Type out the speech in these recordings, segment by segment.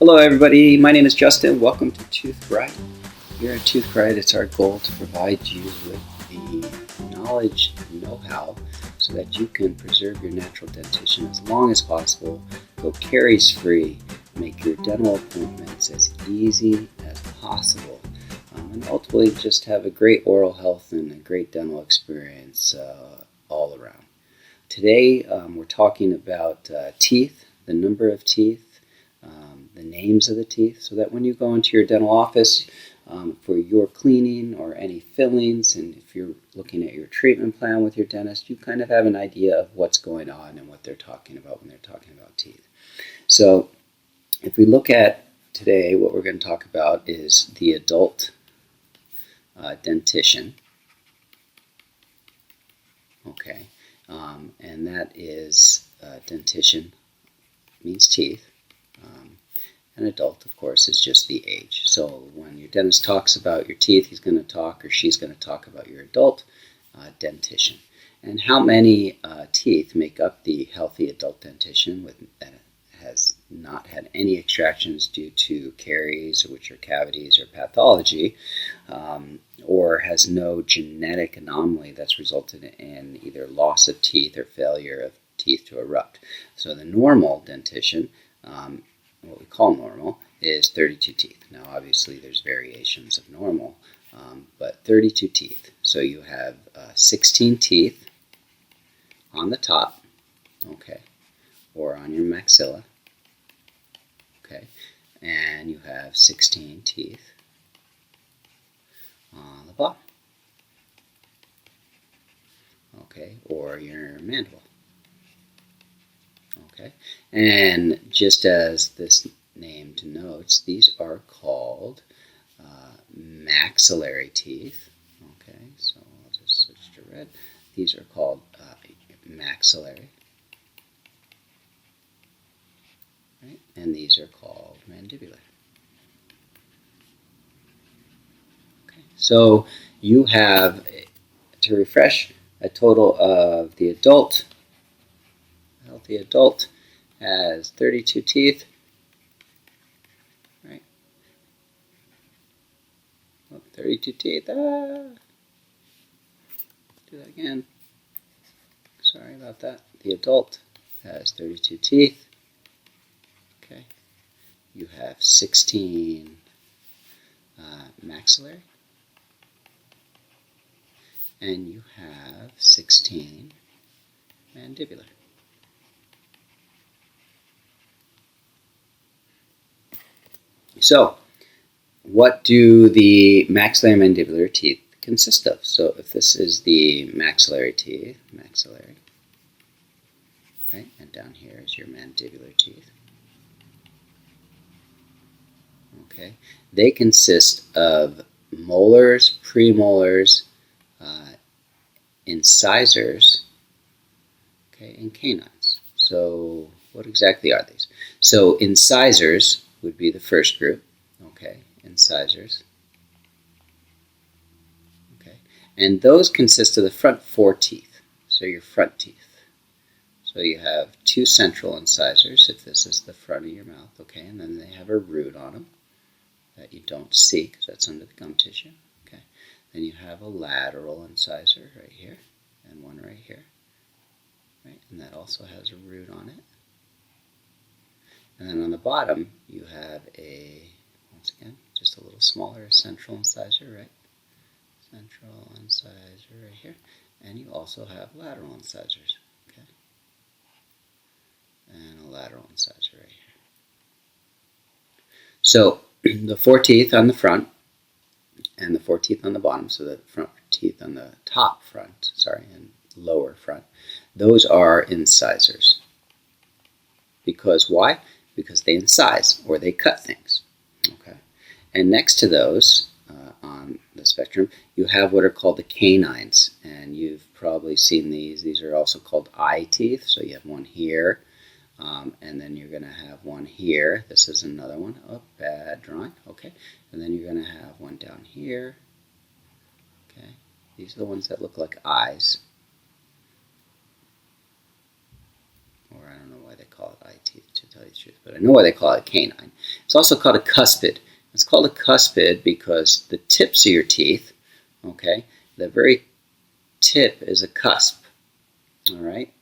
Hello everybody, my name is Justin. Welcome to Toothbright. Here at Toothbright, it's our goal to provide you with the knowledge and know-how so that you can preserve your natural dentition as long as possible, go caries-free, make your dental appointments as easy as possible, and ultimately just have a great oral health and a great dental experience all around. Today we're talking about teeth, the number of teeth, the names of the teeth, so that when you go into your dental office for your cleaning or any fillings, and if you're looking at your treatment plan with your dentist, you kind of have an idea of what's going on and what they're talking about when they're talking about teeth. So if we look at today, what we're going to talk about is the adult dentition. Okay, and that is dentition means teeth. An adult, of course, is just the age. So when your dentist talks about your teeth, he's going to talk or she's going to talk about your adult dentition. And how many teeth make up the healthy adult dentition that has not had any extractions due to caries, which are cavities or pathology, or has no genetic anomaly that's resulted in either loss of teeth or failure of teeth to erupt. So the normal dentition, what we call normal, is 32 teeth. Now obviously there's variations of normal, but 32 teeth. So you have 16 teeth on the top, okay, or on your maxilla, okay, and you have 16 teeth on the bottom, okay, or your mandible. Okay, and just as this name denotes, these are called maxillary teeth. Okay, so I'll just switch to red. These are called maxillary, right? And these are called mandibular. Okay, so you have, to refresh, a total of the adult. Healthy adult has 32 teeth, right? 32 teeth. Do that again. Sorry about that. The adult has 32 teeth. Okay. You have 16 maxillary, and you have 16 mandibular. So, what do the maxillary and mandibular teeth consist of? So, if this is the maxillary teeth, maxillary, right, and down here is your mandibular teeth. Okay, they consist of molars, premolars, incisors, okay, and canines. So, what exactly are these? So, incisors would be the first group, okay, incisors, okay, and those consist of the front 4 teeth, so your front teeth. So you have 2 central incisors, if this is the front of your mouth, okay, and then they have a root on them that you don't see because that's under the gum tissue, okay. Then you have a lateral incisor right here, and one right here, right, and that also has a root on it. And then on the bottom, you have once again, just a little smaller central incisor, right? Central incisor right here. And you also have lateral incisors, okay? And a lateral incisor right here. So, the 4 teeth on the front and the 4 teeth on the bottom, so the front teeth on the top front, and lower front, those are incisors. Because why? Because they incise, or they cut things, okay? And next to those, on the spectrum, you have what are called the canines, and you've probably seen these. These are also called eye teeth, so you have one here, and then you're going to have one here. This is another one. Oh, bad drawing, okay? And then you're going to have one down here, okay? These are the ones that look like eyes. Or I don't know why they call it eye teeth, to tell you the truth, but I know why they call it canine. It's also called a cuspid. It's called a cuspid because the tips of your teeth, okay, the very tip is a cusp, all right?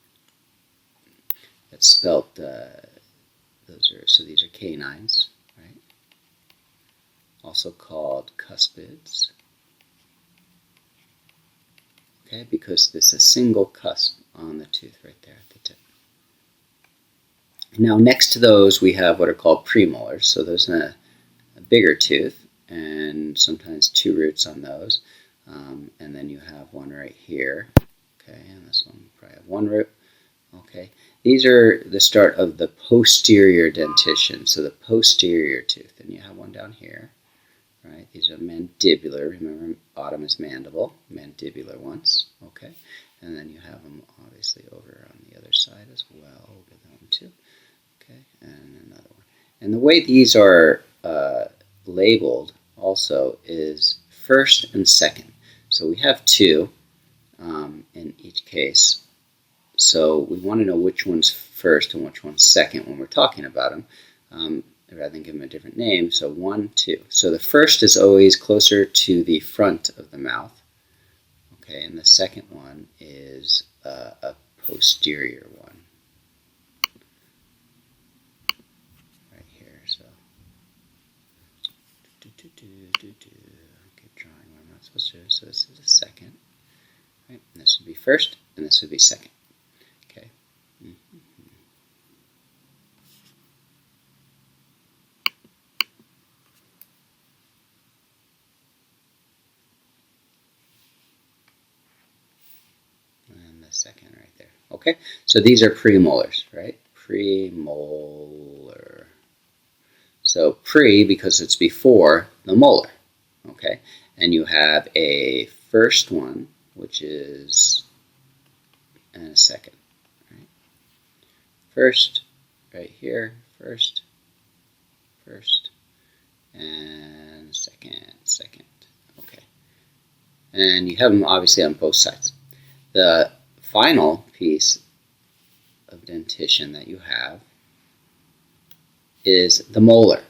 It's spelled, so these are canines, right? Also called cuspids, okay, because there's a single cusp on the tooth right there at the tip. Now next to those we have what are called premolars. So those are a bigger tooth, and sometimes two roots on those. And then you have one right here, okay, and this one probably have one root, okay. These are the start of the posterior dentition, so the posterior tooth, and you have one down here, right? These are mandibular. Remember, bottom is mandible, mandibular ones, okay. And then you have them obviously over on the other side as well. We'll get that one too, okay, and another one. And the way these are labeled also is first and second. So we have two in each case. So we want to know which one's first and which one's second when we're talking about them, rather than give them a different name. So 1, 2. So the first is always closer to the front of the mouth. Okay, and the second one is a posterior one. Right here, so. Keep drawing what I'm not supposed to do. So this is a second. Right, and this would be first, and this would be second. Okay. And the second right there. Okay, so these are premolars, right? Premolar. So pre, because it's before the molar. Okay, and you have a first one, which is, and a second, right? First, right here, first, and second, okay. And you have them obviously on both sides. The final piece of dentition that you have is the molar.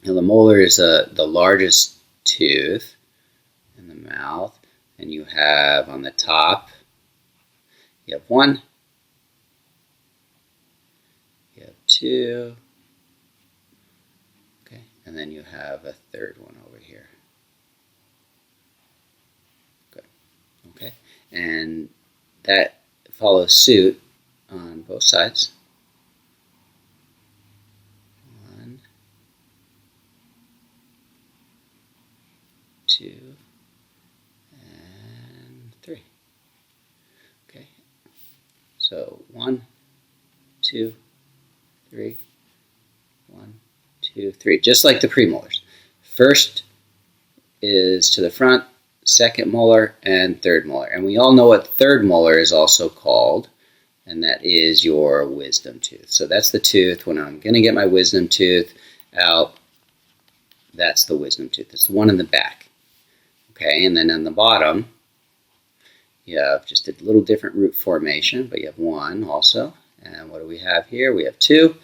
Now the molar is the largest tooth in the mouth, and you have on the top, you have 1, you have 2, okay, and then you have a third one over here. Good, okay, and that follows suit on both sides. 1, 2, and 3. Okay, so 1, 2, 3, 1, 2, 3, just like the premolars. First is to the front, second molar, and third molar. And we all know what third molar is also called, and that is your wisdom tooth. So that's the tooth when I'm going to get my wisdom tooth out. That's the wisdom tooth. It's the one in the back. Okay, and then on the bottom, you have just a little different root formation, but you have 1 also. And what do we have here? We have 2,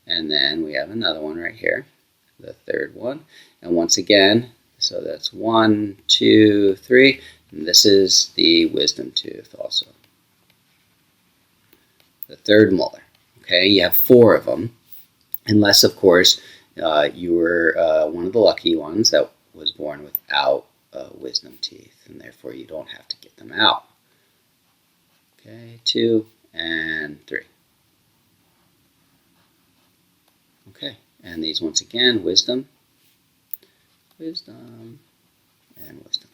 and then we have another one right here, the third one. And once again, so that's 1, 2, 3, and this is the wisdom tooth also. The third molar. Okay, you have 4 of them, unless, of course, you were one of the lucky ones that was born without wisdom teeth, and therefore you don't have to get them out. Okay, 2 and 3. Okay, and these once again, wisdom, and wisdom.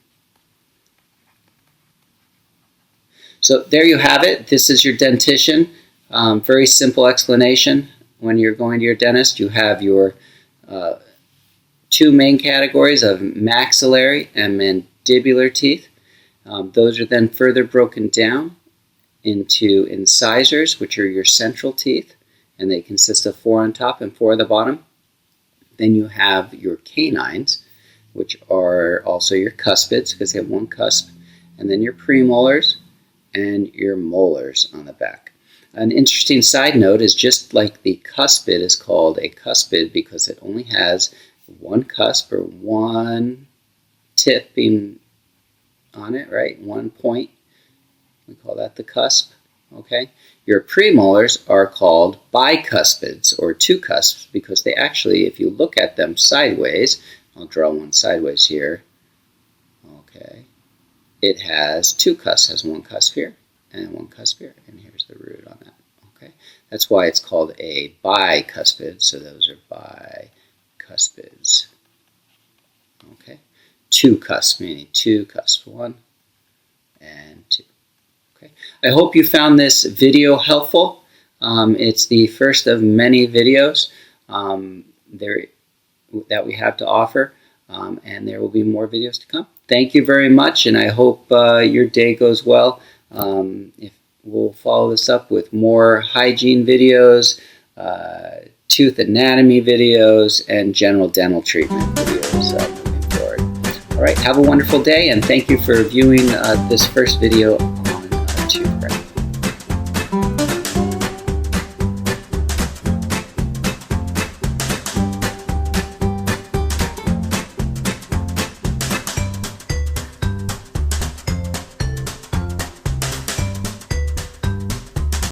So there you have it. This is your dentition. Very simple explanation. When you're going to your dentist, you have your 2 main categories of maxillary and mandibular teeth. Those are then further broken down into incisors, which are your central teeth, and they consist of 4 on top and 4 at the bottom. Then you have your canines, which are also your cuspids, because they have 1 cusp, and then your premolars and your molars on the back. An interesting side note is just like the cuspid is called a cuspid because it only has one cusp or one tipping on it, right? One point. We call that the cusp. Okay. Your premolars are called bicuspids or two cusps because they actually, if you look at them sideways, I'll draw one sideways here. Okay. It has two cusps. It has one cusp here and one cusp here, and here's the root on that. Okay, that's why it's called a bicuspid. So those are bicuspids. Okay, two cusps meaning two cusps, one and two. Okay, I hope you found this video helpful. It's the first of many videos that we have to offer, and there will be more videos to come. Thank you very much, and I hope your day goes well. If we'll follow this up with more hygiene videos, tooth anatomy videos, and general dental treatment videos moving forward. All right, have a wonderful day, and thank you for viewing this first video